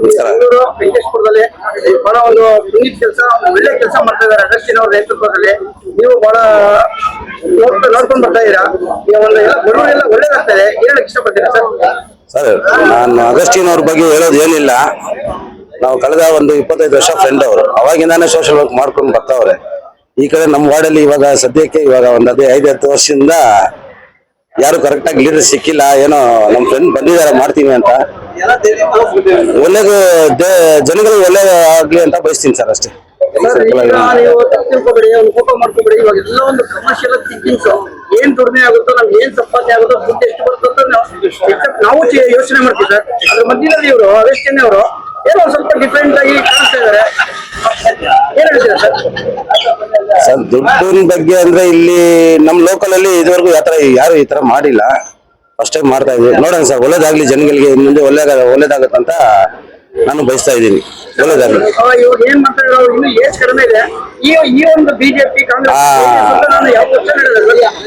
ಬೆಂಗಳೂರು ವೆಂಕಟೇಶ್ವರದಲ್ಲಿ ಬಹಳ ಒಂದು ಪುನೀತ್ ಕೆಲಸ ಒಳ್ಳೆ ಕೆಲಸ ಮಾಡ್ತಾ ಇದ್ದಾರೆ ಅಗಸ್ಟಿನ್ ಅವ್ರ ನೇತೃತ್ವದಲ್ಲಿ. ನೀವು ಬಹಳ ನೋಡ್ಕೊಂಡು ಬರ್ತಾ ಇದ್ದೀರಾ. ಒಂದು ಎಲ್ಲ ಬಡವರೆಲ್ಲ ಒಳ್ಳೇದಾಗ್ತಾ ಇದೆ. ಹೇಳಕ್ ಇಷ್ಟಪಡ್ತೀರಾ ಸರ್? ನಾನು ಅಗಸ್ಟಿನ್ ಅವ್ರ ಬಗ್ಗೆ ಹೇಳೋದು ಏನಿಲ್ಲ. ನಾವು ಕಳೆದ ಒಂದು 25 ವರ್ಷ ಫ್ರೆಂಡ್ ಅವರು. ಅವಾಗಿಂದಾನೇ ಸೋಷಿಯಲ್ ವರ್ಕ್ ಮಾಡ್ಕೊಂಡು ಬರ್ತಾವ್ರೆ. ಈ ಕಡೆ ನಮ್ಮ ವಾರ್ಡಲ್ಲಿ ಇವಾಗ ಸದ್ಯಕ್ಕೆ ಒಂದು 5-10 ವರ್ಷದಿಂದ ಯಾರು ಕರೆಕ್ಟ್ ಆಗಿ ಲೀಡರ್ ಸಿಕ್ಕಿಲ್ಲ. ಏನೋ ನಮ್ ಫ್ರೆಂಡ್ ಬಂದಿದ್ದಾರೆ ಮಾಡ್ತೀವಿ ಅಂತ. ಒಳ್ಳೇದು ಜನಗಳಿಗೆ ಒಳ್ಳೇದು ಆಗ್ಲಿ ಅಂತ ಬಯಸ್ತೀನಿ ಸರ್, ಅಷ್ಟೇ. ತಿಳ್ಕೊಬೇಡಿ, ಒಂದು ಫೋಟೋ ಮಾಡ್ಕೊಬೇಡಿ. ಇವಾಗ ಎಲ್ಲ ಒಂದು ಕಮರ್ಷಿಯಲ್ ಥಿಂಕಿಂಗ್ಸ್, ಏನ್ ದುಡಿಮೆ ಆಗುತ್ತೋ, ನಮ್ಗೆ ಏನ್ ಸಂಪಾದನೆ ಆಗುತ್ತೋ, ದುಡ್ಡು ಎಷ್ಟು ಬರುತ್ತೋ ನಾವು ಯೋಚನೆ ಮಾಡ್ತೀವಿ ಸರ್. ಅದ್ರ ಮಧ್ಯದಲ್ಲಿ ಇವರು ಅಗಸ್ಟಿನ್ ಅವರು ಏನೋ ಸ್ವಲ್ಪ ಡಿಫ್ರೆಂಟ್ ಆಗಿ ಕಾಣಿಸ್ತಾ ಇದಾರೆ. ಏನ್ ಹೇಳ್ತೀರಾ ಸರ್? ಸರ್, ದುಡ್ಡಿನ ಬಗ್ಗೆ ಅಂದ್ರೆ ಇಲ್ಲಿ ನಮ್ ಲೋಕಲ್ ಅಲ್ಲಿ ಇದುವರೆಗೂ ಯಾರು ಈ ತರ ಮಾಡಿಲ್ಲ. ಫಸ್ಟ್ ಟೈಮ್ ಮಾಡ್ತಾ ಇದೀವಿ. ನೋಡೋಣ ಸರ್, ಒಳ್ಳೇದಾಗ್ಲಿ ಜನಗಳಿಗೆ, ಮುಂದೆ ಒಳ್ಳೇದಾಗತ್ತಂತ ನಾನು ಬಯಸ್ತಾ ಇದ್ದೀನಿ. ಒಳ್ಳೇದಾಗ್ಲಿ. ಇವಾಗ ಏನ್ ಮಾಡ್ತಾ ಇರೋ ಇನ್ನು ಏಜ್ ಕಡಿಮೆ ಇದೆ. ಈ ಒಂದು ಬಿಜೆಪಿ ಕಾಂಗ್ರೆಸ್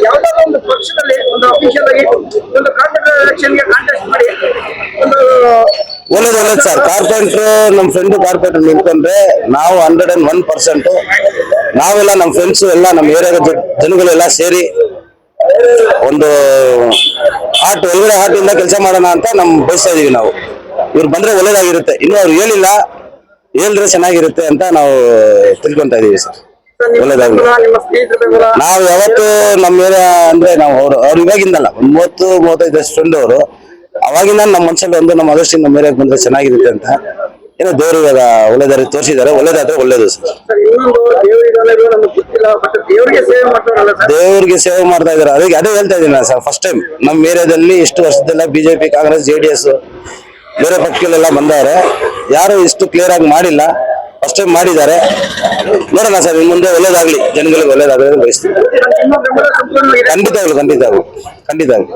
ಯಾವ್ದಾದ್ರು ಒಂದು ಪಕ್ಷದಲ್ಲಿ ಒಂದು ಅಫಿಷಿಯಲ್ ಆಗಿ ಒಂದು ಕಾರ್ಪೊರೇಟರ್ ಎಲೆಕ್ಷನ್ ಗೆ ಕಾಂಟೆಸ್ಟ್ ಮಾಡಿ ಒಂದು ಒಳ್ಳೇದು ಸರ್. ಕಾರ್ಪೊರೇಟರ್ ನಮ್ ಫ್ರೆಂಡ್ ಕಾರ್ಪೊರೇಟರ್ ನಿಂತ್ಕೊಂಡ್ರೆ ನಾವು 101% ನಾವೆಲ್ಲ ನಮ್ ಫ್ರೆಂಡ್ಸ್ ಎಲ್ಲ ನಮ್ಮ ಏರಿಯಾದ ಜನಗಳೆಲ್ಲ ಸೇರಿ ಒಂದು ಒಳಗಡೆ ಇಂದ ಕೆಲಸ ಮಾಡೋಣ ಅಂತ ಬಯಸ್ತಾ ಇದೀವಿ ನಾವು. ಇವ್ರು ಬಂದ್ರೆ ಒಳ್ಳೇದಾಗಿರುತ್ತೆ. ಇನ್ನು ಅವ್ರು ಹೇಳಿದ್ರೆ ಚೆನ್ನಾಗಿರುತ್ತೆ ಅಂತ ನಾವು ತಿಳ್ಕೊಂತ ಇದೀವಿ ಸರ್. ಒಳ್ಳೇದಾಗ್ಲಿ. ನಾವು ಯಾವತ್ತು ನಮ್ಮ ಏರಿಯಾ ಅಂದ್ರೆ ನಾವು ಅವ್ರು ಇವಾಗಿಂದಲ್ಲ, 30-35 ವರ್ಷ ಫ್ರೆಂಡ್ ಅವರು. ಅವಾಗಿಂದ ನಮ್ಮ ಮನಸ್ಸಲ್ಲಿ ನಮ್ಮ ಅಗಸ್ಟಿನ್ ನಮ್ಮ ಏರಿಯಾಗೆ ಬಂದ್ರೆ ಚೆನ್ನಾಗಿರುತ್ತೆ ಅಂತ ಏನೋ ದೇವರು ಇವಾಗ ಒಳ್ಳೇದಾರಿ ತೋರಿಸಿದ್ದಾರೆ. ಒಳ್ಳೇದಾದ್ರೆ ಒಳ್ಳೇದು ಸರ್. ದೇವ್ರಿಗೆ ಸೇವೆ ಮಾಡ್ತಾ ಇದಾರೆ. ಅದೇ ಹೇಳ್ತಾ ಇದೀನಿ ಸರ್. ಫಸ್ಟ್ ಟೈಮ್ ನಮ್ಮ ಏರಿಯಾದಲ್ಲಿ ಇಷ್ಟು ವರ್ಷದಲ್ಲ ಬಿಜೆಪಿ, ಕಾಂಗ್ರೆಸ್, JDS ಬೇರೆ ಪಕ್ಷಗಳೆಲ್ಲ ಬಂದವ್ರೆ. ಯಾರು ಇಷ್ಟು ಕ್ಲಿಯರ್ ಆಗಿ ಮಾಡಿಲ್ಲ. ಫಸ್ಟ್ ಟೈಮ್ ಮಾಡಿದ್ದಾರೆ. ನೋಡೋಣ ಸರ್, ಇನ್ನು ಮುಂದೆ ಒಳ್ಳೇದಾಗ್ಲಿ, ಜನಗಳಿಗೆ ಒಳ್ಳೇದಾಗಲಿ ಬಯಸ್ತೀವಿ. ಖಂಡಿತವಾಗ್ಲು.